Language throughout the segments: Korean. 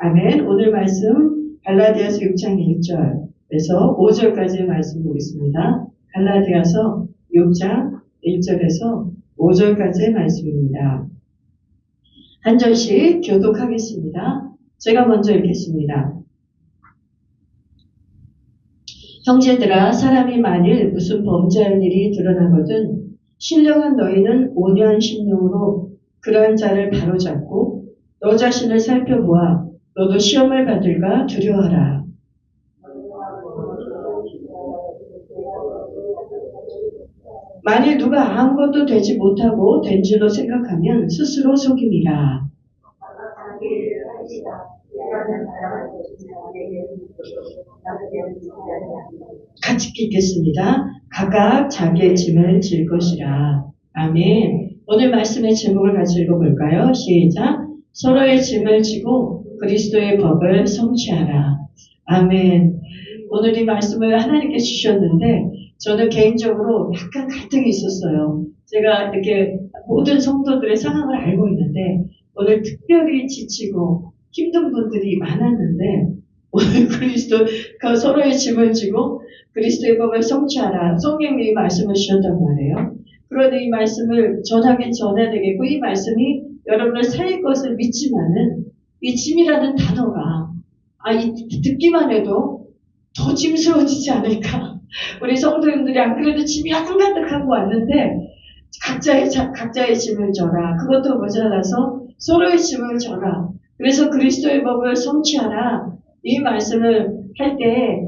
아멘. 오늘 말씀 갈라디아서 6장 1절에서 5절까지의 말씀 보겠습니다. 갈라디아서 6장 1절에서 5절까지의 말씀입니다. 한 절씩 교독하겠습니다. 제가 먼저 읽겠습니다. 형제들아, 사람이 만일 무슨 범죄할 일이 드러나거든 신령한 너희는 온유한 심령으로 그러한 자를 바로잡고 너 자신을 살펴보아 너도 시험을 받을까 두려워하라. 만일 누가 아무것도 되지 못하고 된 줄로 생각하면 스스로 속임이라. 같이 읽겠습니다. 각각 자기의 짐을 질 것이라. 아멘. 오늘 말씀의 제목을 같이 읽어볼까요? 시작. 서로의 짐을 지고 그리스도의 법을 성취하라. 아멘. 오늘 이 말씀을 하나님께 주셨는데 저는 개인적으로 약간 갈등이 있었어요. 제가 이렇게 모든 성도들의 상황을 알고 있는데 오늘 특별히 지치고 힘든 분들이 많았는데 오늘 서로의 짐을 지고 그리스도의 법을 성취하라. 성령님이 말씀을 주셨단 말이에요. 그런데 이 말씀을 전하긴 전해야 되겠고 이 말씀이 여러분을 살릴 것을 믿지만은 이 짐이라는 단어가 듣기만 해도 더 짐스러워지지 않을까. 우리 성도님들이 안 그래도 짐이 한가득하고 왔는데 각자의 짐을 져라. 그것도 모자라서 서로의 짐을 져라. 그래서 그리스도의 법을 성취하라. 이 말씀을 할 때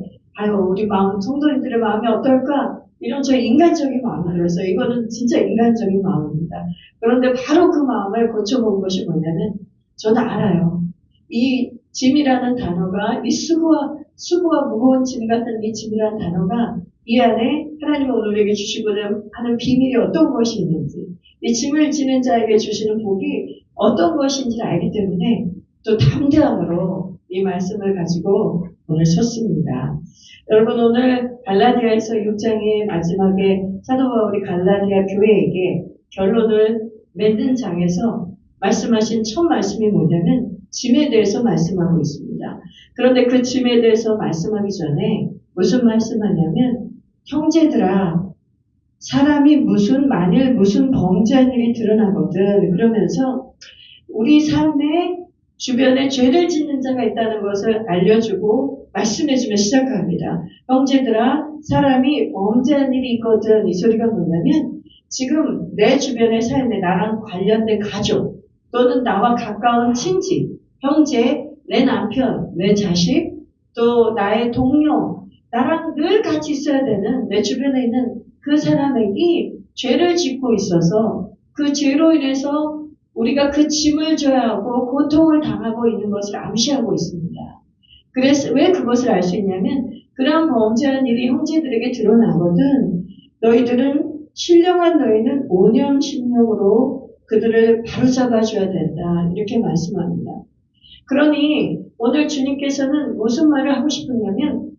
우리 성도님들의 마음이 어떨까? 이런 저희 인간적인 마음이 들었어요. 이거는 진짜 인간적인 마음입니다. 그런데 바로 그 마음을 고쳐본 것이 뭐냐면 저는 알아요. 이 짐이라는 단어가 이 수고와 무거운 짐 같은 이 짐이라는 단어가 이 안에 하나님이 오늘 우리에게 주시고자 하는 비밀이 어떤 것이 있는지 이 짐을 지는 자에게 주시는 복이 어떤 것인지를 알기 때문에 또 담대함으로 이 말씀을 가지고 오늘 섰습니다. 여러분 오늘 갈라디아에서 6장의 마지막에 사도 바울이 갈라디아 교회에게 결론을 맺는 장에서 말씀하신 첫 말씀이 뭐냐면 짐에 대해서 말씀하고 있습니다. 그런데 그 짐에 대해서 말씀하기 전에 무슨 말씀하냐면 형제들아 사람이 만일 무슨 범죄한 일이 드러나거든 그러면서 우리 삶에 주변에 죄를 짓는 자가 있다는 것을 알려주고 말씀해주며 시작합니다. 형제들아 사람이 범죄한 일이 있거든. 이 소리가 뭐냐면 지금 내 주변의 삶에 나랑 관련된 가족 또는 나와 가까운 친지, 형제, 내 남편, 내 자식, 또 나의 동료, 나랑 늘 같이 있어야 되는 내 주변에 있는 그 사람에게 죄를 짓고 있어서 그 죄로 인해서 우리가 그 짐을 져야 하고 고통을 당하고 있는 것을 암시하고 있습니다. 그래서 왜 그것을 알 수 있냐면 그러한 범죄한 일이 형제들에게 드러나거든 신령한 너희는 온유함심령으로 그들을 바로잡아줘야 된다. 이렇게 말씀합니다. 그러니 오늘 주님께서는 무슨 말을 하고 싶으냐면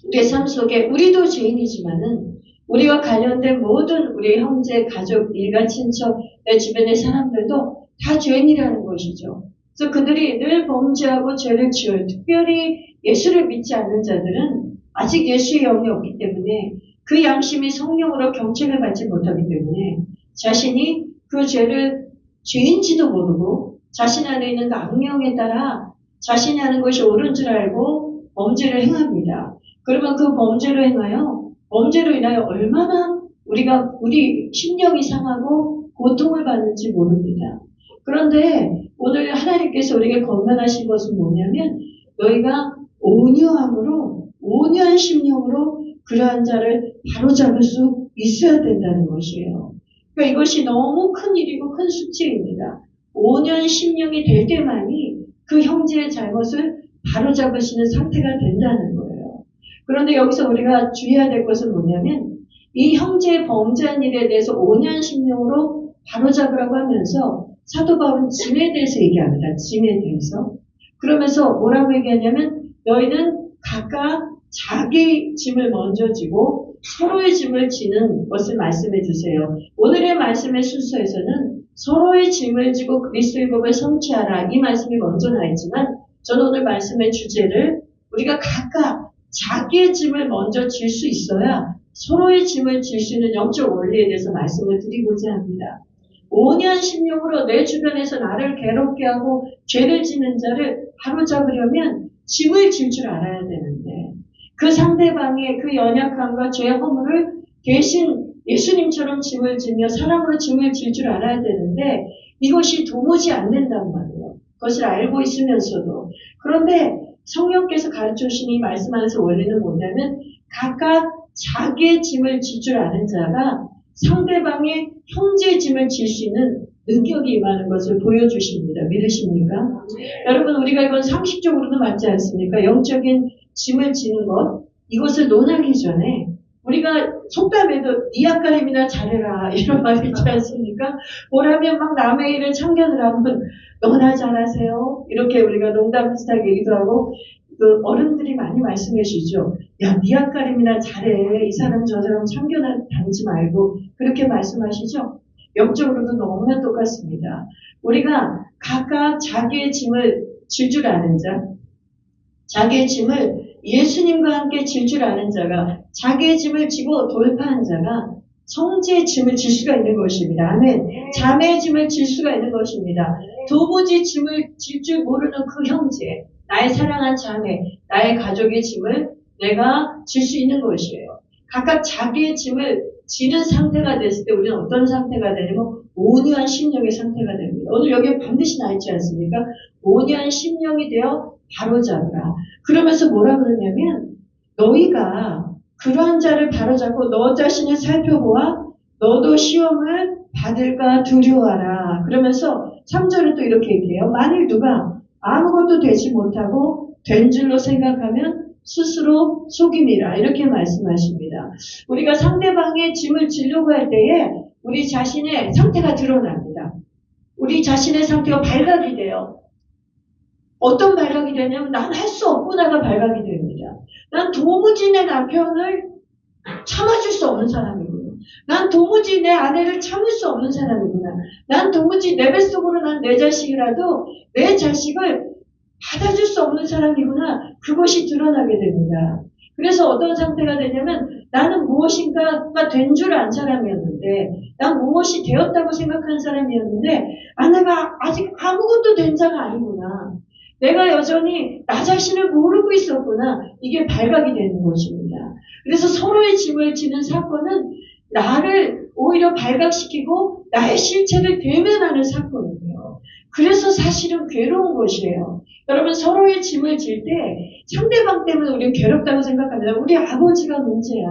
우리의 삶 속에 우리도 죄인이지만은 우리와 관련된 모든 우리 형제, 가족, 일가, 친척, 내 주변의 사람들도 다 죄인이라는 것이죠. 그래서 그들이 늘 범죄하고 죄를 지어요. 특별히 예수를 믿지 않는 자들은 아직 예수의 영이 없기 때문에 그 양심이 성령으로 경책을 받지 못하기 때문에 자신이 그 죄를 죄인지도 모르고 자신 안에 있는 그 악령에 따라 자신이 하는 것이 옳은 줄 알고 범죄를 행합니다. 그러면 그 범죄로 인하여 얼마나 우리 심령이 상하고 고통을 받는지 모릅니다. 그런데 오늘 하나님께서 우리에게 권면하신 것은 뭐냐면 너희가 온유한 심령으로 그러한 자를 바로잡을 수 있어야 된다는 것이에요. 그러니까 이것이 너무 큰 일이고 큰 숙제입니다. 온유한 심령이 될 때만이 그 형제의 잘못을 바로잡으시는 상태가 된다는 거예요. 그런데 여기서 우리가 주의해야 될 것은 뭐냐면 이 형제의 범죄한 일에 대해서 온유한 심령으로 바로잡으라고 하면서 사도 바울은 짐에 대해서 얘기합니다. 짐에 대해서. 그러면서 뭐라고 얘기하냐면 너희는 각각 자기 짐을 먼저 지고 서로의 짐을 지는 것을 말씀해 주세요. 오늘의 말씀의 순서에서는 서로의 짐을 지고 그리스도의 법을 성취하라. 이 말씀이 먼저 나 있지만 저는 오늘 말씀의 주제를 우리가 각각 자기의 짐을 먼저 질 수 있어야 서로의 짐을 질 수 있는 영적 원리에 대해서 말씀을 드리고자 합니다. 5년 10년으로 내 주변에서 나를 괴롭게 하고 죄를 지는 자를 바로잡으려면 짐을 질 줄 알아야 되는데 그 상대방의 그 연약함과 죄의 허물을 대신 예수님처럼 짐을 지며 사랑으로 짐을 질 줄 알아야 되는데 이것이 도무지 안 된단 말이에요. 그것을 알고 있으면서도. 그런데 성령께서 가르쳐 주신 이 말씀 안에서 원리는 뭐냐면 각각 자기의 짐을 질 줄 아는 자가 상대방의 형제의 짐을 질 수 있는 능력이 임하는 것을 보여주십니다. 믿으십니까? 여러분 우리가 이건 상식적으로도 맞지 않습니까? 영적인 짐을 지는 것 이것을 논하기 전에 우리가 속담에도 니 앞가림이나 잘해라 이런 말이 있지 않습니까? 뭐라면 막 남의 일을 참견을 하면 너나 잘하세요 이렇게 우리가 농담 비슷하게 얘기도 하고 그 어른들이 많이 말씀해 주시죠. 야, 니 앞가림이나 잘해. 이 사람 저 사람 참견을 다니지 말고 그렇게 말씀하시죠. 영적으로도 너무나 똑같습니다. 우리가 각각 자기의 짐을 질 줄 아는 자, 자기의 짐을 예수님과 함께 질 줄 아는 자가 자기의 짐을 지고 돌파한 자가 형제의 짐을 질 수가 있는 것입니다. 아멘. 자매의 짐을 질 수가 있는 것입니다. 도무지 짐을 질 줄 모르는 그 형제, 나의 사랑한 자매, 나의 가족의 짐을 내가 질 수 있는 것이에요. 각각 자기의 짐을 지는 상태가 됐을 때 우리는 어떤 상태가 되냐면 온유한 심령의 상태가 됩니다. 오늘 여기에 반드시 나 있지 않습니까? 온유한 심령이 되어 바로잡으라. 그러면서 뭐라 그러냐면 너희가 그러한 자를 바로잡고 너 자신을 살펴보아 너도 시험을 받을까 두려워하라. 그러면서 3절은 또 이렇게 얘기해요. 만일 누가 아무것도 되지 못하고 된 줄로 생각하면 스스로 속임이라. 이렇게 말씀하십니다. 우리가 상대방의 짐을 지려고 할 때에 우리 자신의 상태가 드러납니다. 우리 자신의 상태가 발각이 돼요. 어떤 발각이 되냐면 난 할 수 없구나가 발각이 됩니다. 난 도무지 내 남편을 참아줄 수 없는 사람이구나. 난 도무지 내 아내를 참을 수 없는 사람이구나. 난 도무지 내 뱃속으로 난 내 자식이라도 내 자식을 받아줄 수 없는 사람이구나. 그것이 드러나게 됩니다. 그래서 어떤 상태가 되냐면 나는 무엇인가가 된 줄 안 사람이었는데 난 무엇이 되었다고 생각한 사람이었는데 내가 아직 아무것도 된 자가 아니구나. 내가 여전히 나 자신을 모르고 있었구나. 이게 발각이 되는 것입니다. 그래서 서로의 짐을 지는 사건은 나를 오히려 발각시키고 나의 실체를 대면하는 사건이에요. 그래서 사실은 괴로운 것이에요. 여러분 서로의 짐을 질 때 상대방 때문에 우리는 괴롭다고 생각합니다. 우리 아버지가 문제야.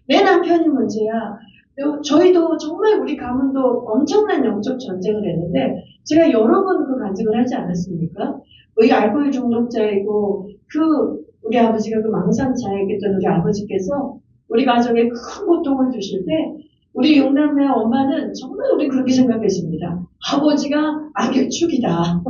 내 남편이 문제야. 저희도 정말 우리 가문도 엄청난 영적 전쟁을 했는데 제가 여러 번 그 간증을 하지 않았습니까? 우리 알코올 중독자이고 우리 아버지가 그 망상자였던 우리 아버지께서 우리 가정에 큰 고통을 주실 때 우리 육남매 엄마는 정말 우리 그렇게 생각했습니다. 아버지가 악의 축이다.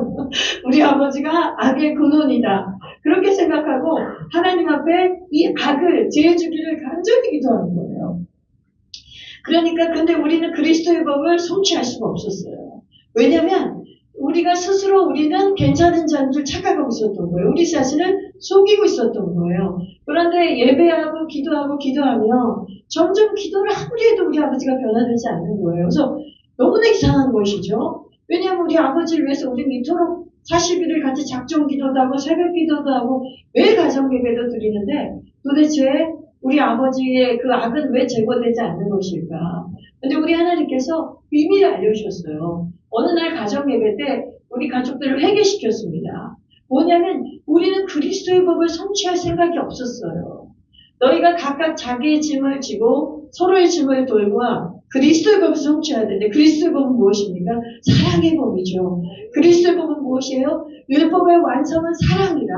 우리 아버지가 악의 근원이다. 그렇게 생각하고 하나님 앞에 이 악을 제해주기를 간절히 기도하는 거예요. 그러니까 근데 우리는 그리스도의 법을 성취할 수가 없었어요. 왜냐면 우리가 스스로 우리는 괜찮은 자인 줄 착각하고 있었던 거예요. 우리 자신을 속이고 있었던 거예요. 그런데 예배하고 기도하며 점점 기도를 아무리 해도 우리 아버지가 변화되지 않는 거예요. 그래서 너무나 이상한 것이죠. 왜냐하면 우리 아버지를 위해서 우리는 이토록 40일을 같이 작정 기도도 하고 새벽 기도도 하고 매일 가정 예배도 드리는데 도대체 우리 아버지의 그 악은 왜 제거되지 않는 것일까? 근데 우리 하나님께서 비밀을 알려주셨어요. 어느 날 가정 예배 때 우리 가족들을 회개시켰습니다. 뭐냐면 우리는 그리스도의 법을 성취할 생각이 없었어요. 너희가 각각 자기의 짐을 지고 서로의 짐을 돌보아 그리스도의 법을 성취해야 되는데 그리스도의 법은 무엇입니까? 사랑의 법이죠. 그리스도의 법은 무엇이에요? 율법의 완성은 사랑이라.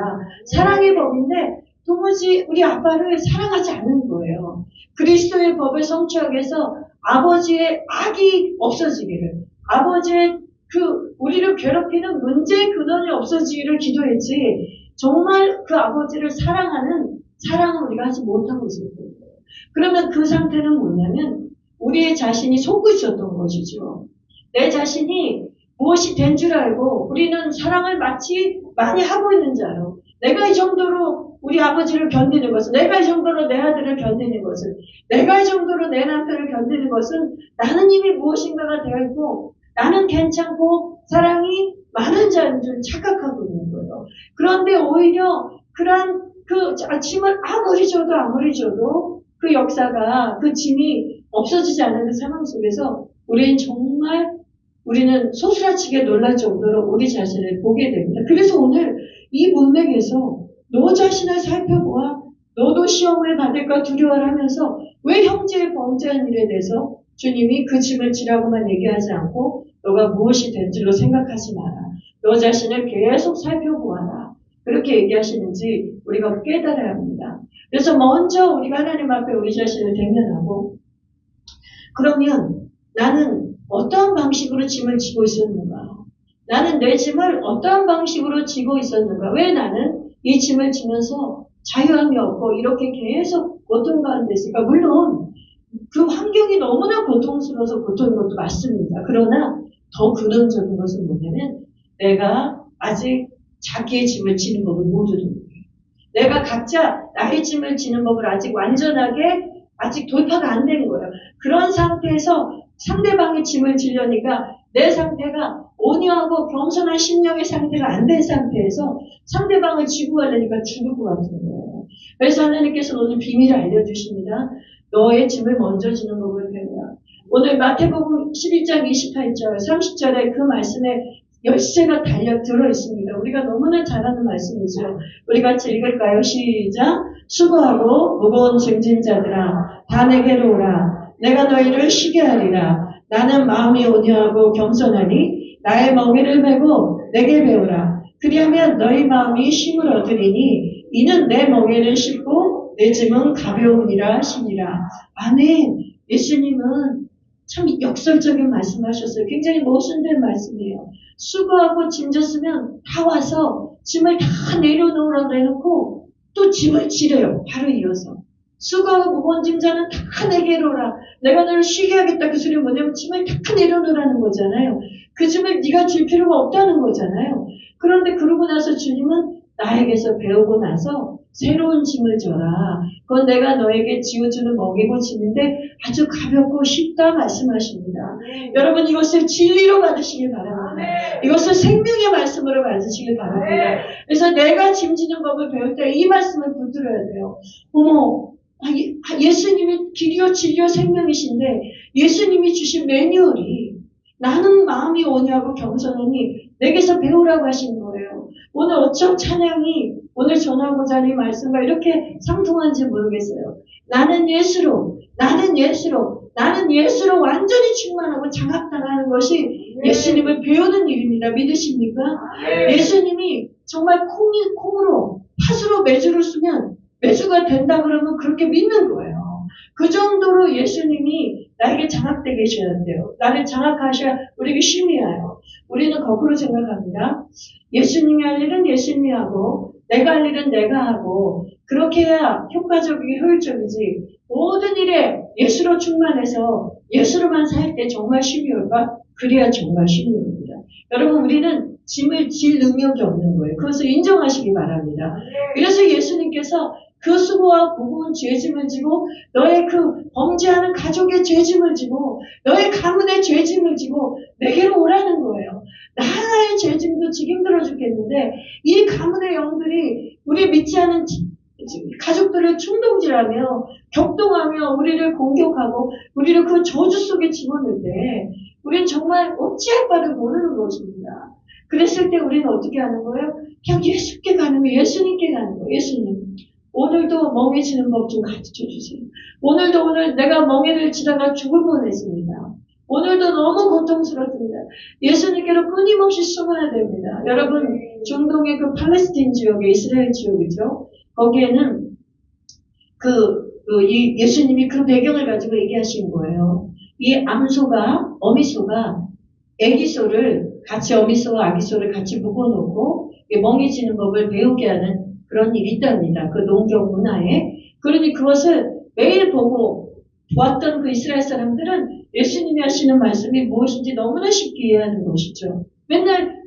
사랑의 법인데 도무지 우리 아빠를 사랑하지 않는 거예요. 그리스도의 법을 성취하기 위해서 아버지의 악이 없어지기를, 아버지의 우리를 괴롭히는 문제의 근원이 없어지기를 기도했지, 정말 그 아버지를 사랑하는 사랑을 우리가 하지 못하고 있었던 거예요. 그러면 그 상태는 뭐냐면 우리의 자신이 속고 있었던 것이죠. 내 자신이 무엇이 된 줄 알고 우리는 사랑을 마치 많이 하고 있는 줄 알아. 내가 이 정도로 우리 아버지를 견디는 것은, 내가 이 정도로 내 아들을 견디는 것은, 내가 이 정도로 내 남편을 견디는 것은 나는 이미 무엇인가가 되어 있고 나는 괜찮고 사랑이 많은 자인 줄 착각하고 있는 거예요. 그런데 오히려 그런 그 짐을 아무리 줘도 그 역사가, 그 짐이 없어지지 않는 그 상황 속에서 우리는 소스라치게 놀랄 정도로 우리 자신을 보게 됩니다. 그래서 오늘 이 문맥에서 너 자신을 살펴보아 너도 시험을 받을까 두려워하면서 왜 형제의 범죄한 일에 대해서 주님이 그 짐을 지라고만 얘기하지 않고 너가 무엇이 된 줄로 생각하지 마라. 너 자신을 계속 살펴보아라. 그렇게 얘기하시는지 우리가 깨달아야 합니다. 그래서 먼저 우리가 하나님 앞에 우리 자신을 대면하고, 그러면 나는 어떠한 방식으로 짐을 지고 있었는가? 나는 내 짐을 어떠한 방식으로 지고 있었는가? 왜 나는 이 짐을 지면서 자유함이 없고 이렇게 계속 고통 가운데 있을까? 물론 그 환경이 너무나 고통스러워서 고통인 것도 맞습니다. 그러나 더 근원적인 것은 뭐냐면 내가 아직 자기의 짐을 지는 법을 모르는 거예요. 내가 각자 나의 짐을 지는 법을 아직 완전하게 아직 돌파가 안 된 거예요. 그런 상태에서 상대방의 짐을 지려니까 내 상태가 온유하고 겸손한 심령의 상태가 안 된 상태에서 상대방을 지고 가려니까 죽을 것 같은 거예요. 그래서 하나님께서 오늘 비밀을 알려주십니다. 너의 짐을 먼저 지는 법을 배우라. 오늘 마태복음 11장 28절, 30절에 그 말씀에 열쇠가 들어 있습니다. 우리가 너무나 잘 아는 말씀이죠. 우리 같이 읽을까요? 시작. 수고하고 무거운 짐진 자들아 다 내게로 오라. 내가 너희를 쉬게 하리라. 나는 마음이 온유하고 겸손하니 나의 멍에를 메고 내게 배우라. 그리하면 너희 마음이 쉼을 얻으리니 이는 내 멍에를 싣고 내 짐은 가벼우니라 하시니라. 아멘. 예수님은 참 역설적인 말씀하셨어요. 굉장히 모순된 말씀이에요. 수고하고 짐졌으면 다 와서 짐을 다 내려놓으라고 해놓고 또 짐을 지려요. 바로 이어서. 수고하고 무거운 짐자는 다 내게로 오라. 내가 너를 쉬게 하겠다. 그 소리는 뭐냐면 짐을 다 내려놓으라는 거잖아요. 그 짐을 네가 질 필요가 없다는 거잖아요. 그런데 그러고 나서 주님은 나에게서 배우고 나서 새로운 짐을 져라. 그건 내가 너에게 지어주는 먹이고 짐인데 아주 가볍고 쉽다 말씀하십니다. 여러분 이것을 진리로 받으시길 바랍니다. 이것을 생명의 말씀으로 받으시길 바랍니다. 그래서 내가 짐지는 법을 배울 때 이 말씀을 붙들어야 돼요. 어머, 예수님이 길이요 진리요 생명이신데 예수님이 주신 매뉴얼이 나는 마음이 온유하고 겸손하니 내게서 배우라고 하신 거예요. 오늘 어쩜 찬양이 오늘 전하고자 하는 말씀과 이렇게 상통한지 모르겠어요. 나는 예수로 완전히 충만하고 장악당하는 것이 예수님을 배우는 일입니다. 믿으십니까? 예수님이 정말 콩으로 팥으로 메주를 쓰면 메주가 된다 그러면 그렇게 믿는 거예요. 그 정도로 예수님이 나에게 장악되게 하셔야 돼요. 나를 장악하셔야 우리에게 쉼이 와요. 우리는 거꾸로 생각합니다. 예수님이 할 일은 예수님이 하고 내가 할 일은 내가 하고 그렇게 해야 효과적이고 효율적이지. 모든 일에 예수로 충만해서 예수로만 살 때 정말 쉼이 올까? 그래야 정말 쉼이 옵니다. 여러분 우리는 짐을 질 능력이 없는 거예요. 그것을 인정하시기 바랍니다. 그래서 예수님께서 그 수고와 무거운 죄짐을 지고 너의 그 범죄하는 가족의 죄짐을 지고 너의 가문의 죄짐을 지고 내게로 오라는 거예요. 나 하나의 죄짐도 지기 힘들어 죽겠는데 이 가문의 영들이 우리 믿지 않은 가족들을 충동질하며 격동하며 우리를 공격하고 우리를 그 저주 속에 집어넣을 때 우리는 정말 어찌할 바를 모르는 것입니다. 그랬을 때 우리는 어떻게 하는 거예요? 그냥 예수께 가는 거예요. 예수님께 가는 거예요. 예수님. 오늘도 멍해지는 법 좀 가르쳐 주세요. 오늘 내가 멍해를 지다가 죽을 뻔했습니다. 오늘도 너무 고통스럽습니다. 예수님께로 끊임없이 숨어야 됩니다. 여러분 중동의 그 팔레스틴 지역의 이스라엘 지역이죠. 거기에는 이 예수님이 그 배경을 가지고 얘기하신 거예요. 이 어미소가 애기소를 같이 어미소와 아기소를 같이 묶어놓고 멍해지는 법을 배우게 하는 그런 일이 있답니다. 그 농경 문화에. 그러니 그것을 매일 보고 보았던 그 이스라엘 사람들은 예수님이 하시는 말씀이 무엇인지 너무나 쉽게 이해하는 것이죠. 맨날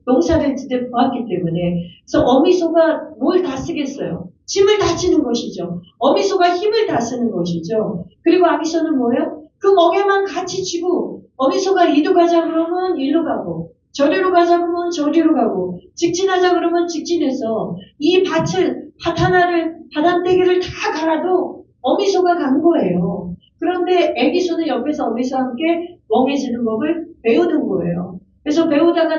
농사를 짓때 보았기 때문에. 그래서 어미소가 뭘 다 쓰겠어요? 짐을 다 지는 것이죠. 어미소가 힘을 다 쓰는 것이죠. 그리고 아기소는 뭐예요? 그 멍에만 같이 쥐고 어미소가 이리로 가자 그러면 이리로 가고 저리로 가자 그러면 저리로 가고 직진하자 그러면 직진해서 이 밭 하나를 바단떼기를 다 갈아도 어미소가 간 거예요. 그런데 애기소는 옆에서 어미소와 함께 멍해지는 법을 배우는 거예요. 그래서 배우다가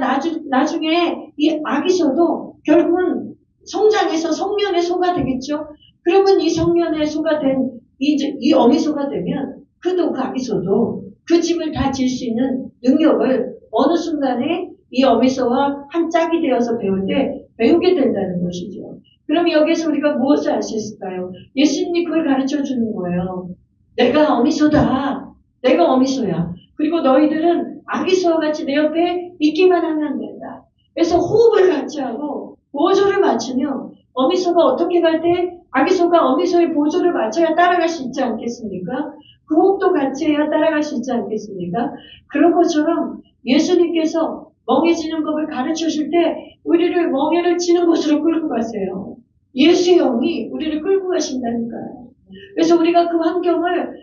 나중에 이 아기소도 결국은 성장해서 성년의 소가 되겠죠. 그러면 이 성년의 소가 된 이 어미소가 되면 그 아기소도 그 짐을 다 질 수 있는 능력을 어느 순간에 이 어미소와 한 짝이 되어서 배울 때 배우게 된다는 것이죠. 그럼 여기서 우리가 무엇을 알 수 있을까요? 예수님이 그걸 가르쳐 주는 거예요. 내가 어미소다. 내가 어미소야. 그리고 너희들은 아기소와 같이 내 옆에 있기만 하면 안 된다. 그래서 호흡을 같이 하고 보조를 맞추면 어미소가 어떻게 갈 때 아기소가 어미소의 보조를 맞춰야 따라갈 수 있지 않겠습니까? 그 호흡도 같이 해야 따라갈 수 있지 않겠습니까? 그런 것처럼 예수님께서 멍해지는 법을 가르쳐 줄 때 우리를 멍에를 지는 곳으로 끌고 가세요. 예수의 영이 우리를 끌고 가신다니까요. 그래서 우리가 그 환경을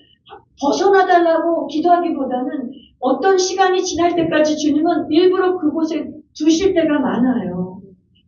벗어나달라고 기도하기보다는 어떤 시간이 지날 때까지 주님은 일부러 그곳에 두실 때가 많아요.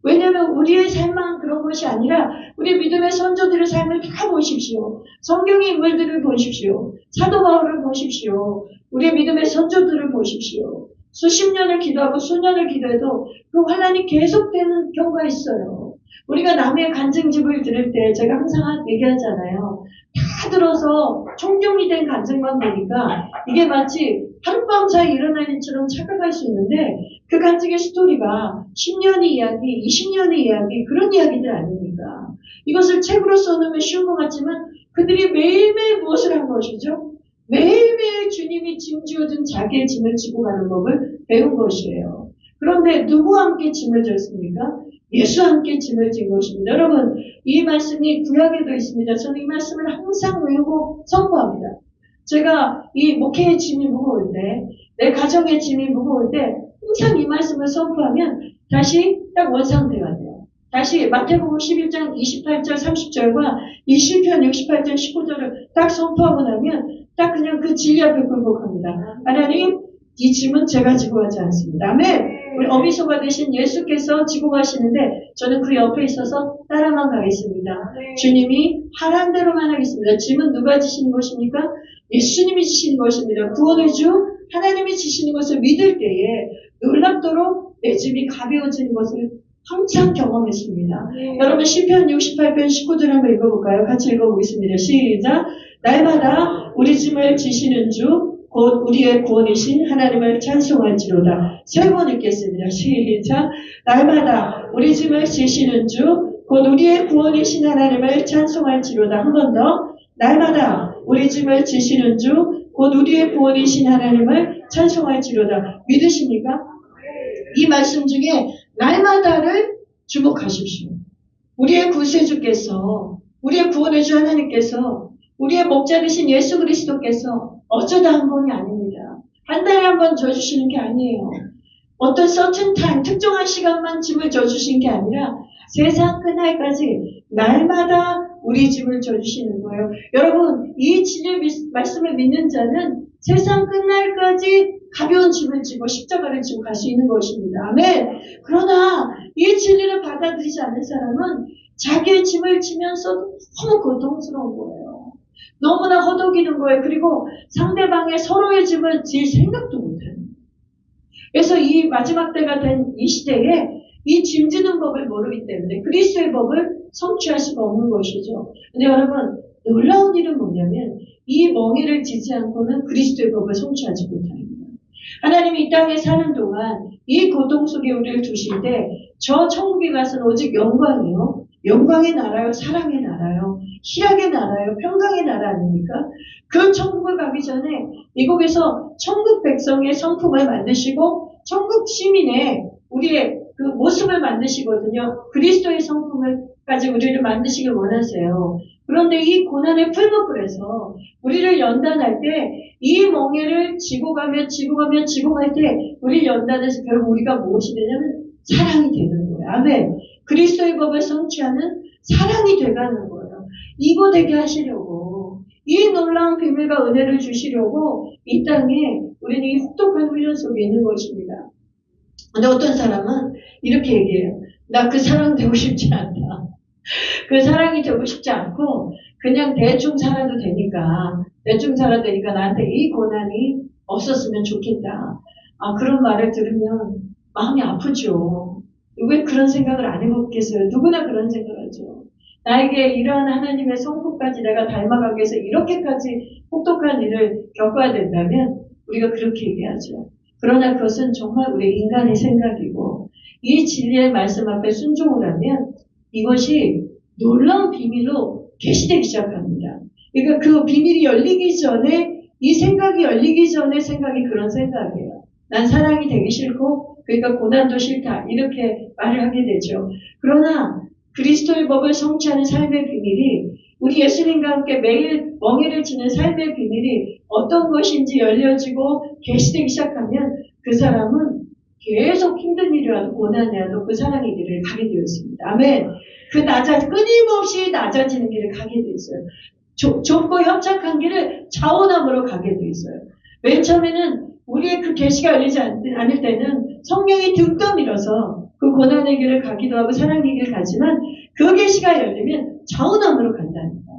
왜냐하면 우리의 삶만 그런 것이 아니라 우리 믿음의 선조들의 삶을 다 보십시오. 성경의 인물들을 보십시오. 사도 바울을 보십시오. 우리의 믿음의 선조들을 보십시오. 수십 년을 기도하고 수년을 기도해도 그 환난이 계속되는 경우가 있어요. 우리가 남의 간증집을 들을 때 제가 항상 얘기하잖아요. 다 들어서 총종이 된 간증만 보니까 이게 마치 하룻밤 사이 일어난 일처럼 착각할 수 있는데 그 간증의 스토리가 10년의 이야기, 20년의 이야기 그런 이야기들 아닙니까? 이것을 책으로 써놓으면 쉬운 것 같지만 그들이 매일매일 무엇을 한 것이죠? 매일매일 주님이 짐 지어준 자기의 짐을 지고 가는 법을 배운 것이에요. 그런데 누구와 함께 짐을 졌습니까? 예수와 함께 짐을 진 것입니다. 여러분, 이 말씀이 구약에도 있습니다. 저는 이 말씀을 항상 외우고 선포합니다. 제가 이 목회의 짐이 무거울 때, 내 가정의 짐이 무거울 때 항상 이 말씀을 선포하면 다시 딱 원상태가 돼요. 다시 마태복음 11장 28절 30절과 이 시편 68장 19절을 딱 선포하고 나면 딱 그냥 그 진리 앞에 굴복합니다. 하나님, 이 짐은 제가 지고 가지 않습니다. 아멘. 우리 어미소가 되신 예수께서 지고 가시는데 저는 그 옆에 있어서 따라만 가겠습니다. 주님이 하라는 대로만 하겠습니다. 짐은 누가 지시는 것입니까? 예수님이 지시는 것입니다. 구원의 주 하나님이 지시는 것을 믿을 때에 놀랍도록 내 짐이 가벼워지는 것을 항상 경험했습니다. 여러분 시편 68편 19절 한번 읽어볼까요? 같이 읽어보겠습니다. 시작. 날마다 우리 짐을 지시는 주 곧 우리의 구원이신 하나님을 찬송할지로다. 세 번 읽겠습니다. 시작. 날마다 우리 짐을 지시는 주 곧 우리의 구원이신 하나님을 찬송할지로다. 한 번 더. 날마다 우리 짐을 지시는 주 곧 우리의 구원이신 하나님을 찬송할지로다. 믿으십니까? 이 말씀 중에 날마다를 주목하십시오. 우리의 구세주께서, 우리의 구원의 주 하나님께서, 우리의 목자 되신 예수 그리스도께서 어쩌다 한 번이 아닙니다. 한 달에 한 번 져주시는 게 아니에요. 어떤 certain time, 특정한 시간만 짐을 져주신 게 아니라 세상 끝날까지 날마다 우리 짐을 져주시는 거예요. 여러분, 이 진리의 말씀을 믿는 자는 세상 끝날까지 가벼운 짐을 지고 십자가를 지고 갈 수 있는 것입니다. 아멘. 그러나 이 진리를 받아들이지 않는 사람은 자기의 짐을 지면서 너무 고통스러운 거예요. 너무나 허덕이는 거예요. 그리고 상대방의 서로의 짐을 질 생각도 못해요. 그래서 이 마지막 때가 된 이 시대에 이 짐지는 법을 모르기 때문에 그리스도의 법을 성취할 수가 없는 것이죠. 근데 여러분, 놀라운 일은 뭐냐면 이 멍에를 지지 않고는 그리스도의 법을 성취하지 못합니다. 하나님이 이 땅에 사는 동안 이 고통 속에 우리를 두실 때 저 천국에 가서는 오직 영광이요. 영광의 나라요. 사랑의 나라요. 희락의 나라요. 평강의 나라 아닙니까? 그 천국을 가기 전에 미국에서 천국 백성의 성품을 만드시고 천국 시민의 우리의 그 모습을 만드시거든요. 그리스도의 성품을까지 우리를 만드시길 원하세요. 그런데 이 고난의 풀무불에서 우리를 연단할 때 이 멍에를 지고 가면 갈 때 우리를 연단해서 결국 우리가 무엇이 되냐면 사랑이 되는 거예요. 아멘. 그리스도의 법을 성취하는 사랑이 돼가는 거예요. 이거 되게 하시려고 이 놀라운 비밀과 은혜를 주시려고 이 땅에 우리는 이 혹독한 훈련 속에 있는 것입니다. 근데 어떤 사람은 이렇게 얘기해요. 나 그 사랑 되고 싶지 않다. 그 사랑이 되고 싶지 않고 그냥 대충 살아도 되니까 나한테 이 고난이 없었으면 좋겠다. 그런 말을 들으면 마음이 아프죠. 왜 그런 생각을 안 해봤겠어요? 누구나 그런 생각하죠. 나에게 이러한 하나님의 성품까지 내가 닮아가기 위해서 이렇게까지 혹독한 일을 겪어야 된다면 우리가 그렇게 얘기하죠. 그러나 그것은 정말 우리 인간의 생각이고 이 진리의 말씀 앞에 순종을 하면 이것이 놀라운 비밀로 계시되기 시작합니다. 그러니까 그 비밀이 열리기 전에 이 생각이 열리기 전에 생각이 그런 생각이에요. 난 사랑이 되기 싫고 그러니까 고난도 싫다 이렇게 말을 하게 되죠. 그러나 그리스도의 법을 성취하는 삶의 비밀이 우리 예수님과 함께 매일 멍에를 지는 삶의 비밀이 어떤 것인지 열려지고 계시되기 시작하면 그 사람은 계속 힘든 일이라도 고난이라도 그 사랑의 길을 가게 되었습니다. 아멘. 끊임없이 낮아지는 길을 가게 돼 있어요. 좁고 협착한 길을 자원함으로 가게 돼 있어요. 맨 처음에는 우리의 그 계시가 열리지 않을 때는 성령이 등 떠밀어서 그 고난의 길을 가기도 하고 사랑의 길을 가지만 그 계시가 열리면 자원함으로 간다니까요.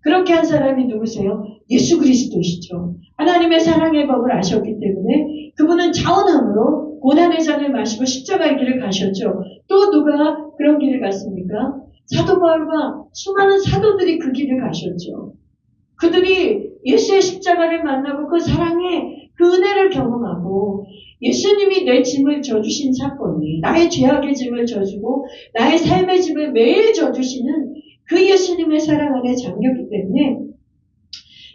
그렇게 한 사람이 누구세요? 예수 그리스도시죠. 하나님의 사랑의 법을 아셨기 때문에 그분은 자원함으로 고난의 잔을 마시고 십자가의 길을 가셨죠. 또 누가 그런 길을 갔습니까? 사도 바울과 수많은 사도들이 그 길을 가셨죠. 그들이 예수의 십자가를 만나고 그 사랑의 그 은혜를 경험하고 예수님이 내 짐을 져주신 사건이 나의 죄악의 짐을 져주고 나의 삶의 짐을 매일 져주시는 그 예수님의 사랑 안에 잠겼기 때문에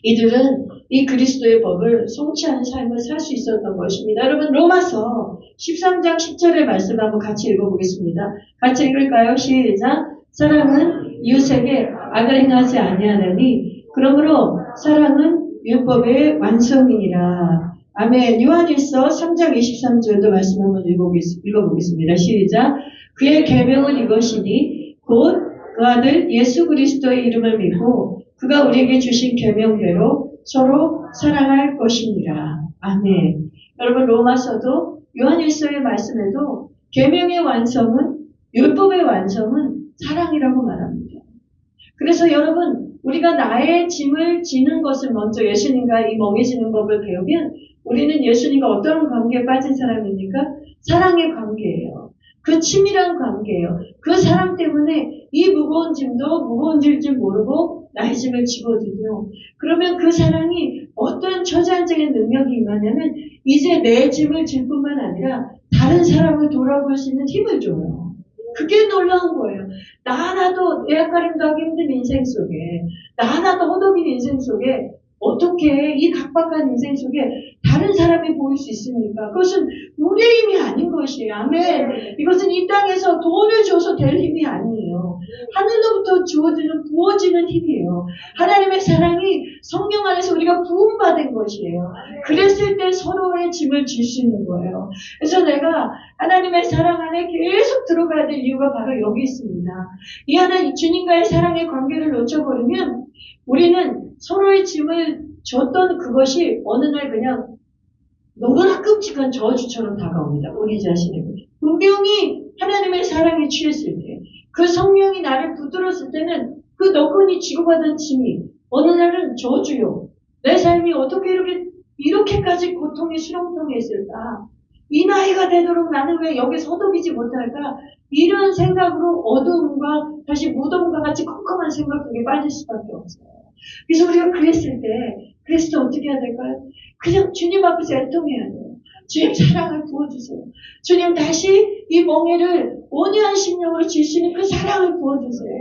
이들은 이 그리스도의 법을 성취하는 삶을 살 수 있었던 것입니다. 여러분 로마서 13장 10절의 말씀 한번 같이 읽어보겠습니다. 같이 읽을까요? 시작. 사랑은 이웃에게 악을 행하지 아니하나니 그러므로 사랑은 율법의 완성이니라. 아멘. 요한일서 3장 23절도 말씀 한번 읽어보겠습니다. 시작. 그의 계명은 이것이니 곧 그 아들 예수 그리스도의 이름을 믿고 그가 우리에게 주신 계명대로 서로 사랑할 것이니라. 아멘. 여러분 로마서도 요한일서의 말씀에도 계명의 완성은 율법의 완성은 사랑이라고 말합니다. 그래서 여러분 우리가 나의 짐을 지는 것을 먼저 예수님과 이 멍해지는 법을 배우면 우리는 예수님과 어떤 관계에 빠진 사람입니까? 사랑의 관계예요. 그 치밀한 관계예요. 그 사랑 때문에 이 무거운 짐도 무거운 줄 모르고 나의 짐을 지거든요. 그러면 그 사랑이 어떤 처지한적인 능력이 임하냐면 이제 내 짐을 질 뿐만 아니라 다른 사람을 돌아볼 수 있는 힘을 줘요. 그게 놀라운 거예요. 나 하나도 예약가림도 하기 힘든 인생 속에 나 하나도 허덕인 인생 속에 어떻게 이 각박한 인생 속에 다른 사람이 보일 수 있습니까? 그것은 우리의 힘이 아닌 것이에요. 아멘. 이것은 이 땅에서 돈을 줘서 될 힘이 아니에요. 하늘로부터 부어지는 힘이에요. 하나님의 사랑이 성령 안에서 우리가 부음받은 것이에요. 그랬을 때 서로의 짐을 질 수 있는 거예요. 그래서 내가 하나님의 사랑 안에 계속 들어가야 될 이유가 바로 여기 있습니다. 이 하나님 주님과의 사랑의 관계를 놓쳐버리면 우리는 서로의 짐을 졌던 그것이 어느 날 그냥 너무나 끔찍한 저주처럼 다가옵니다. 우리 자신에게. 분명히 하나님의 사랑에 취했을 때, 그 성령이 나를 붙들었을 때는 그 너끈히 지고받은 짐이 어느 날은 저주요. 내 삶이 어떻게 이렇게까지 고통이 수렁통했을까? 이 나이가 되도록 나는 왜 여기 서독이지 못할까? 이런 생각으로 어두움과 다시 무덤과 같이 컴컴한 생각 속에 빠질 수밖에 없어요. 그래서 우리가 그랬을 때 어떻게 해야 될까요? 그냥 주님 앞에서 애통해야 돼요. 주님 사랑을 부어주세요. 주님 다시 이 멍에를 온유한 심령으로 질 수 있는 그 사랑을 부어주세요.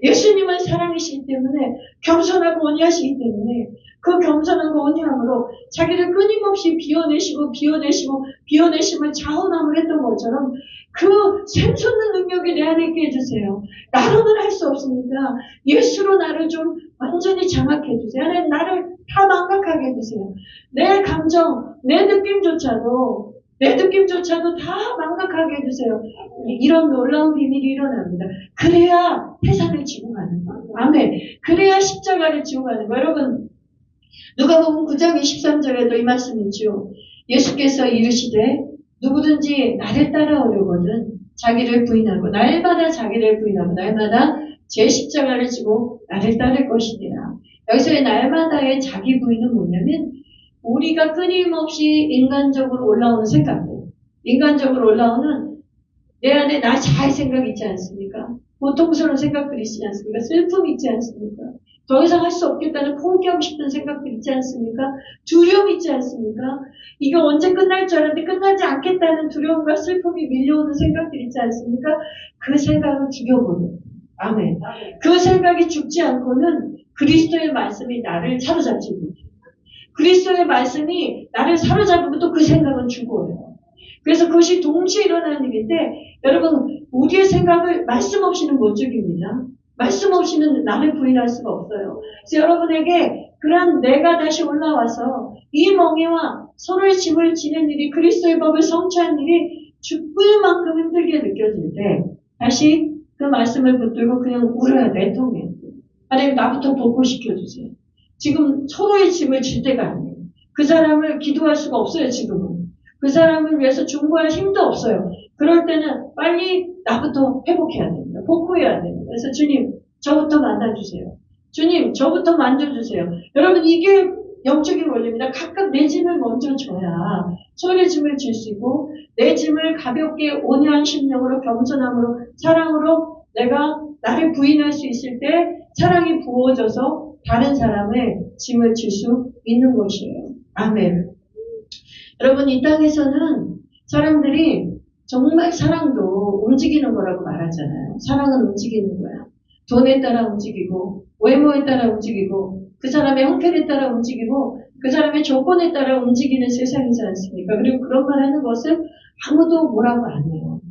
예수님은 사랑이시기 때문에 겸손하고 온유하시기 때문에 그 겸손하고 온유함으로 자기를 끊임없이 비워내심을 자원함을 했던 것처럼 그 샘솟는 능력이 내 안에 있게 해주세요. 나로는 할 수 없으니까 예수로 나를 좀 완전히 장악해 주세요. 나를 다 망각하게 해주세요. 내 감정, 내 느낌조차도 다 망각하게 해주세요. 이런 놀라운 비밀이 일어납니다. 그래야 태산을 지고 가는 거예요. 아멘. 그래야 십자가를 지고 가는 거예요. 여러분, 누가복음 9장 23절에도 이 말씀이 있죠. 예수께서 이르시되 누구든지 나를 따라오려거든 자기를 부인하고 날마다 자기를 부인하고 날마다 제 십자가를 지고 나를 따를 것이니라. 여기서의 날마다의 자기 부인은 뭐냐면 우리가 끊임없이 인간적으로 올라오는 생각들, 인간적으로 올라오는 내 안에 나 자의 생각이 있지 않습니까? 고통스러운 생각들이 있지 않습니까? 슬픔이 있지 않습니까? 더 이상 할 수 없겠다는 포기하고 싶은 생각들 있지 않습니까? 두려움 있지 않습니까? 이거 언제 끝날 줄 알았는데 끝나지 않겠다는 두려움과 슬픔이 밀려오는 생각들 있지 않습니까? 그 생각을 죽여버려요. 아멘. 그 생각이 죽지 않고는 그리스도의 말씀이 나를 사로잡지 못해요. 그리스도의 말씀이 나를 사로잡으면 또 그 생각은 죽어요. 그래서 그것이 동시에 일어나는 일인데 여러분 우리의 생각을 말씀 없이는 못 죽입니다. 말씀 없이는 나를 부인할 수가 없어요. 그래서 여러분에게 그런 내가 다시 올라와서 이 멍에와 서로의 짐을 지는 일이 그리스도의 법을 성취한 일이 죽을 만큼 힘들게 느껴질 때 다시 그 말씀을 붙들고 그냥 울어야 돼. 통해. 하나님 나부터 복구시켜주세요. 지금 서로의 짐을 질 때가 아니에요. 그 사람을 기도할 수가 없어요. 지금은. 그 사람을 위해서 중보할 힘도 없어요. 그럴 때는 빨리 나부터 회복해야 됩니다. 복구해야 됩니다. 그래서 주님 저부터 만나주세요. 주님 저부터 만져주세요. 여러분 이게 영적인 원리입니다. 각각 내 짐을 먼저 져야 서로의 짐을 질 수 있고 내 짐을 가볍게 온유한 심령으로 겸손함으로 사랑으로 내가 나를 부인할 수 있을 때 사랑이 부어져서 다른 사람의 짐을 질 수 있는 것이에요. 아멘. 여러분 이 땅에서는 사람들이 정말 사랑도 움직이는 거라고 말하잖아요. 사랑은 움직이는 거야. 돈에 따라 움직이고 외모에 따라 움직이고 그 사람의 형편에 따라 움직이고 그 사람의 조건에 따라 움직이는 세상이지 않습니까? 그리고 그런 말 하는 것을 아무도 뭐라고 안 해요.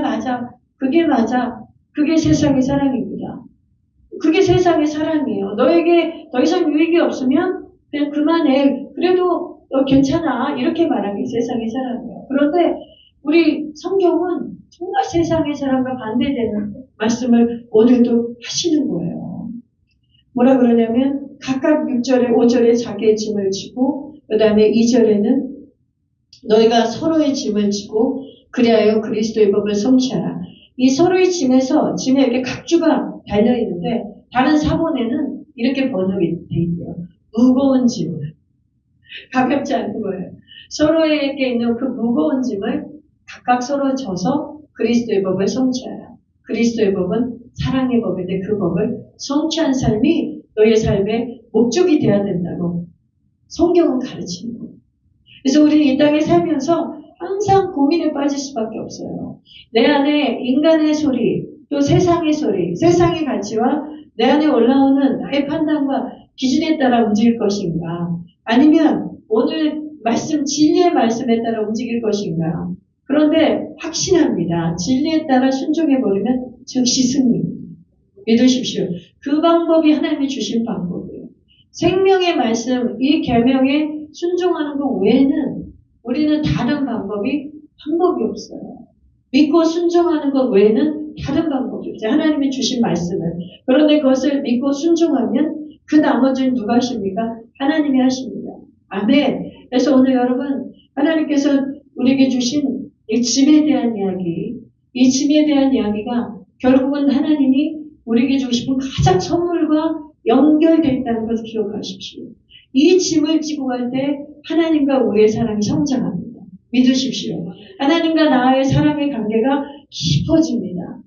맞아. 그게 맞아. 그게 세상의 사랑입니다. 그게 세상의 사랑이에요. 너에게 더 이상 유익이 없으면 그냥 그만해. 그래도 너 괜찮아. 이렇게 말하는 게 세상의 사랑이에요. 그런데 우리 성경은 정말 세상의 사랑과 반대되는 말씀을 오늘도 하시는 거예요. 뭐라 그러냐면 각각 6절에 5절에 자기의 짐을 지고 그 다음에 2절에는 너희가 서로의 짐을 지고 그리하여 그리스도의 법을 성취하라. 이 서로의 짐에 이렇게 각주가 달려있는데 다른 사본에는 이렇게 번역이 돼 있대요. 무거운 짐을. 가볍지 않은 거예요. 서로에게 있는 그 무거운 짐을 각각 서로 져서 그리스도의 법을 성취하라. 그리스도의 법은 사랑의 법인데 그 법을 성취한 삶이 너의 삶의 목적이 되어야 된다고 성경은 가르치는 거예요. 그래서 우리는 이 땅에 살면서 항상 고민에 빠질 수밖에 없어요. 내 안에 인간의 소리, 또 세상의 소리, 세상의 가치와 내 안에 올라오는 나의 판단과 기준에 따라 움직일 것인가? 아니면 오늘 말씀, 진리의 말씀에 따라 움직일 것인가? 그런데 확신합니다. 진리에 따라 순종해버리면 즉시 승리입니다. 믿으십시오. 그 방법이 하나님이 주신 방법이에요. 생명의 말씀, 이 계명에 순종하는 것 외에는 우리는 다른 방법이 없어요. 믿고 순종하는 것 외에는 다른 방법이 없어요. 하나님이 주신 말씀을. 그런데 그것을 믿고 순종하면 그 나머지는 누가 하십니까? 하나님이 하십니다. 아멘. 그래서 오늘 여러분 하나님께서 우리에게 주신 이 짐에 대한 이야기, 이 짐에 대한 이야기가 결국은 하나님이 우리에게 주고 싶은 가장 선물과 연결되어 있다는 것을 기억하십시오. 이 짐을 지고 갈 때 하나님과 우리의 사랑이 성장합니다. 믿으십시오. 하나님과 나의 사랑의 관계가 깊어집니다.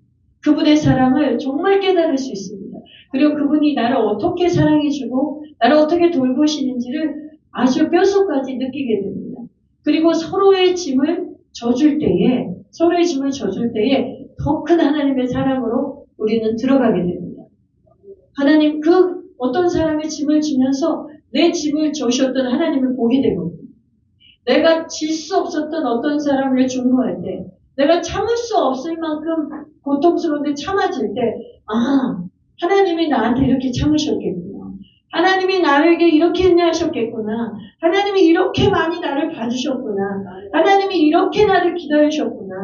그분의 사랑을 정말 깨달을 수 있습니다. 그리고 그분이 나를 어떻게 사랑해주고 나를 어떻게 돌보시는지를 아주 뼛속까지 느끼게 됩니다. 그리고 서로의 짐을 져줄 때에 서로의 짐을 져줄 때에 더 큰 하나님의 사랑으로 우리는 들어가게 됩니다. 하나님 그 어떤 사람의 짐을 지면서 내 짐을 져주셨던 하나님을 보게 되거든요. 내가 질 수 없었던 어떤 사람을 중보할 때, 내가 참을 수 없을 만큼 고통스러운데 참아질 때, 아, 하나님이 나한테 이렇게 참으셨겠구나. 하나님이 나에게 이렇게 인내하셨겠구나. 하나님이 이렇게 많이 나를 봐주셨구나. 하나님이 이렇게 나를 기다리셨구나.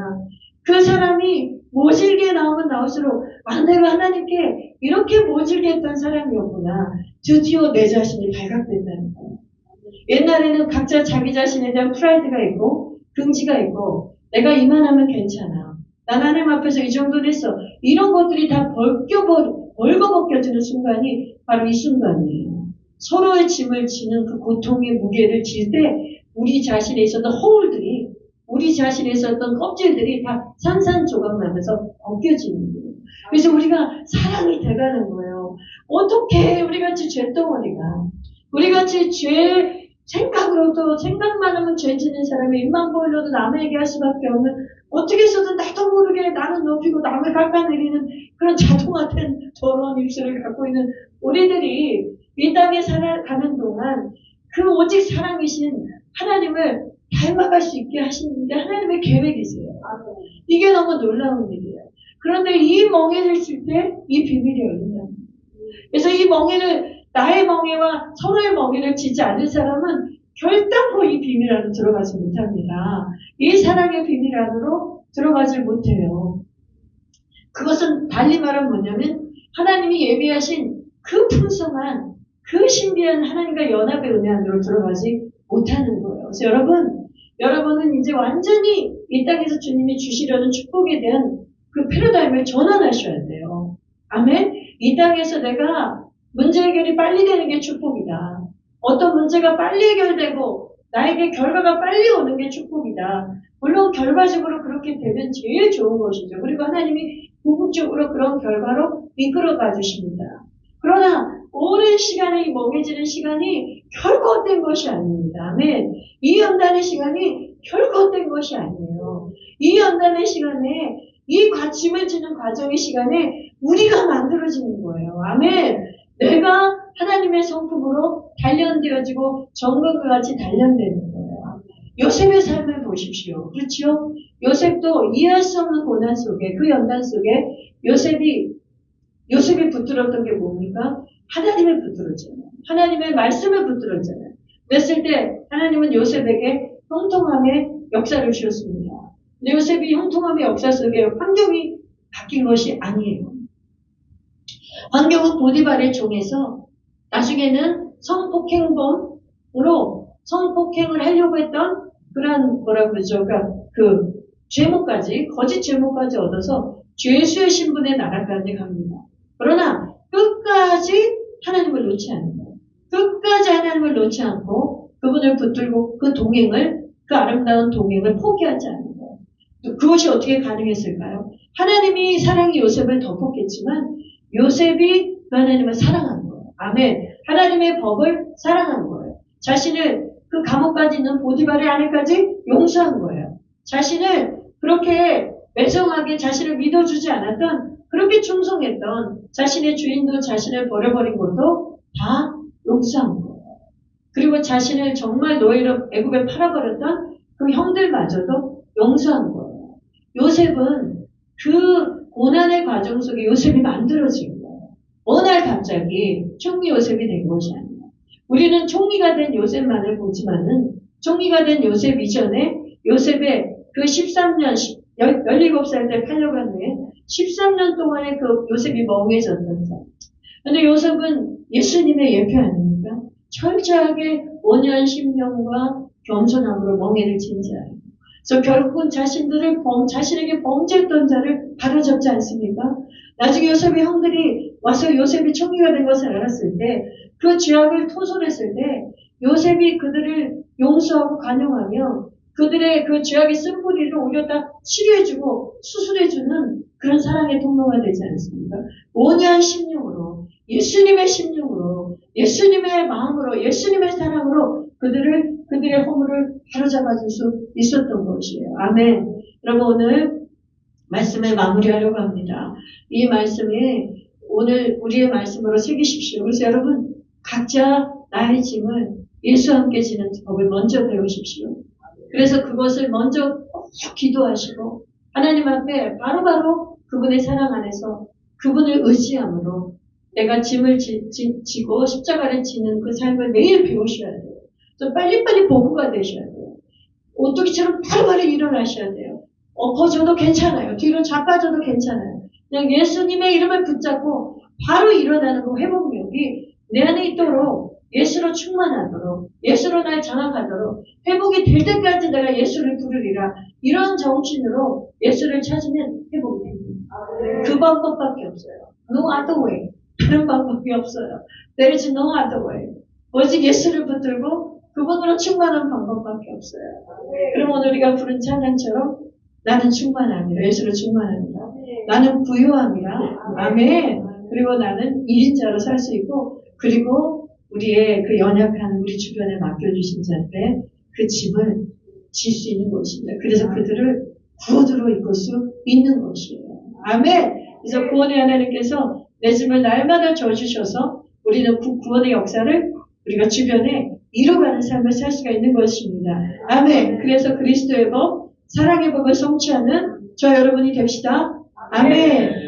그 사람이 모질게 나오면 나올수록 아, 내가 하나님께 이렇게 모질게 했던 사람이었구나. 드디어 내 자신이 발각된다는 거예요. 옛날에는 각자 자기 자신에 대한 프라이드가 있고 긍지가 있고 내가 이만하면 괜찮아. 난 하나님 앞에서 이 정도는 했어. 이런 것들이 다 벌거벗겨지는 순간이 바로 이 순간이에요. 서로의 짐을 지는 그 고통의 무게를 질 때 우리 자신에 있었던 허울들이 우리 자신에 있었던 껍질들이 다 산산조각 나면서 벗겨지는 거예요. 그래서 우리가 사랑이 돼가는 거예요. 어떻게 우리같이 죄덩어리가 우리같이 죄 생각으로도 생각만 하면 죄 짓는 사람이 입만 보이려도 남의 얘기할 수밖에 없는 어떻게 해서든 나도 모르게 나는 높이고 남을 깎아내리는 그런 자동화된 더러운 입술을 갖고 있는 우리들이 이 땅에 살아가는 동안 그 오직 사랑이신 하나님을 닮아갈 수 있게 하시는데 하나님의 계획이세요. 이게 너무 놀라운 일이에요. 그런데 이 멍에를 칠 때 이 비밀이 열린다. 그래서 이 멍에를 나의 멍에와 서로의 멍에를 지지 않는 사람은 결단코 이 비밀 안으로 들어가지 못합니다. 이 사랑의 비밀 안으로 들어가지 못해요. 그것은 달리 말하면 뭐냐면 하나님이 예비하신 그 풍성한 그 신비한 하나님과 연합의 은혜 안으로 들어가지 못하는 거예요. 그래서 여러분은 이제 완전히 이 땅에서 주님이 주시려는 축복에 대한 그 패러다임을 전환하셔야 돼요. 아멘? 이 땅에서 내가 문제 해결이 빨리 되는 게 축복이다. 어떤 문제가 빨리 해결되고 나에게 결과가 빨리 오는 게 축복이다. 물론 결과적으로 그렇게 되면 제일 좋은 것이죠. 그리고 하나님이 궁극적으로 그런 결과로 이끌어가 주십니다. 그러나 오랜 시간에 이 멍해지는 시간이 결코 헛된 것이 아닙니다. 아멘. 이 연단의 시간이 결코 헛된 것이 아니에요. 이 연단의 시간에 이 짐을 지는 과정의 시간에 우리가 만들어지는 거예요. 아멘. 내가 하나님의 성품으로 단련되어지고 정금과 같이 단련되는 거예요. 요셉의 삶을 보십시오. 그렇죠? 요셉도 이해할 수 없는 고난 속에 그 연단 속에 요셉이 붙들었던 게 뭡니까? 하나님을 붙들었잖아요. 하나님의 말씀을 붙들었잖아요. 그랬을 때 하나님은 요셉에게 형통함의 역사를 주셨습니다. 근데 요셉이 형통함의 역사 속에 환경이 바뀐 것이 아니에요. 환경은 보디발의 종에서 나중에는 성폭행범으로 성폭행을 하려고 했던 그런 뭐라고 그러죠? 그러니까 그 죄목까지 거짓 죄목까지 얻어서 죄수의 신분에 나라까지 갑니다. 그러나 끝까지 하나님을 놓지 않는 거예요. 끝까지 하나님을 놓지 않고 그분을 붙들고 그 아름다운 동행을 포기하지 않는 거예요. 그것이 어떻게 가능했을까요? 하나님이 사랑이 요셉을 덮었겠지만 요셉이 그 하나님을 사랑한 거예요. 아멘. 하나님의 법을 사랑한 거예요. 자신을 그 감옥까지 있는 보디발의 아내까지 용서한 거예요. 자신을 그렇게 매정하게 자신을 믿어주지 않았던 그렇게 충성했던 자신의 주인도 자신을 버려버린 것도 다 용서한 거예요. 그리고 자신을 정말 노예로 애굽에 팔아버렸던 그 형들마저도 용서한 거예요. 요셉은 그 고난의 과정 속에 요셉이 만들어진 거예요. 어느 날 갑자기 총리 요셉이 된 것이 아니에요. 우리는 총리가 된 요셉만을 보지만은 총리가 된 요셉 이전에 요셉의 그 13년, 17살 때 팔려간 후에 13년 동안에 그 요셉이 멍해졌던 사람. 근데 요셉은 예수님의 예표 아닙니까? 철저하게 온유한 심령과 겸손함으로 멍해를 진 자예요. 그래서 결국은 자신에게 범죄했던 자를 바로잡지 않습니까? 나중에 요셉의 형들이 와서 요셉이 총리가 된 것을 알았을 때, 그 죄악을 토설했을 때, 요셉이 그들을 용서하고 관용하며 그들의 그 죄악의 쓴뿌리를 오히려 다 치료해주고 수술해주는 그런 사랑의 통로가 되지 않습니까? 온유한 심령으로, 예수님의 심령으로, 예수님의 마음으로, 예수님의 사랑으로 그들을 그들의 허물을 바로잡아줄 수 있었던 것이에요. 아멘. 여러분 오늘 말씀을 마무리하려고 합니다. 이 말씀에 오늘 우리의 말씀으로 새기십시오. 그래서 여러분 각자 나의 짐을 예수와 함께 지는 법을 먼저 배우십시오. 그래서 그것을 먼저 꼭 기도하시고 하나님 앞에 바로바로 그분의 사랑 안에서 그분을 의지함으로 내가 짐을 지고 십자가를 지는 그 삶을 매일 배우셔야 돼요. 좀 빨리빨리 보고가 되셔야 돼요. 오뚜기처럼 바로바로 일어나셔야 돼요. 엎어져도 괜찮아요. 뒤로 자빠져도 괜찮아요. 그냥 예수님의 이름을 붙잡고 바로 일어나는 그 회복력이 내 안에 있도록 예수로 충만하도록 예수로 날 장악하도록 회복이 될 때까지 내가 예수를 부르리라 이런 정신으로 예수를 찾으면 회복이 됩니다. 그 방법밖에 없어요. No other way. 다른 방법이 없어요. There is no other way. 오직 예수를 붙들고 그분으로 충만한 방법밖에 없어요. 그럼 오늘 우리가 부른 찬양처럼 나는 충만합니다. 예수로 충만합니다. 나는 부유합니다. 아멘. 그리고 나는 1인자로 살 수 있고 그리고 우리의 그 연약한 우리 주변에 맡겨주신 자들의 그 짐을 질 수 있는 것입니다. 그래서 그들을 구원으로 이끌 수 있는 것이에요. 아멘. 그래서 구원의 하나님께서 내 짐을 날마다 져주셔서 우리는 그 구원의 역사를 우리가 주변에 이루어가는 삶을 살 수가 있는 것입니다. 아멘. 그래서 그리스도의 법, 사랑의 법을 성취하는 저 여러분이 됩시다. 아멘.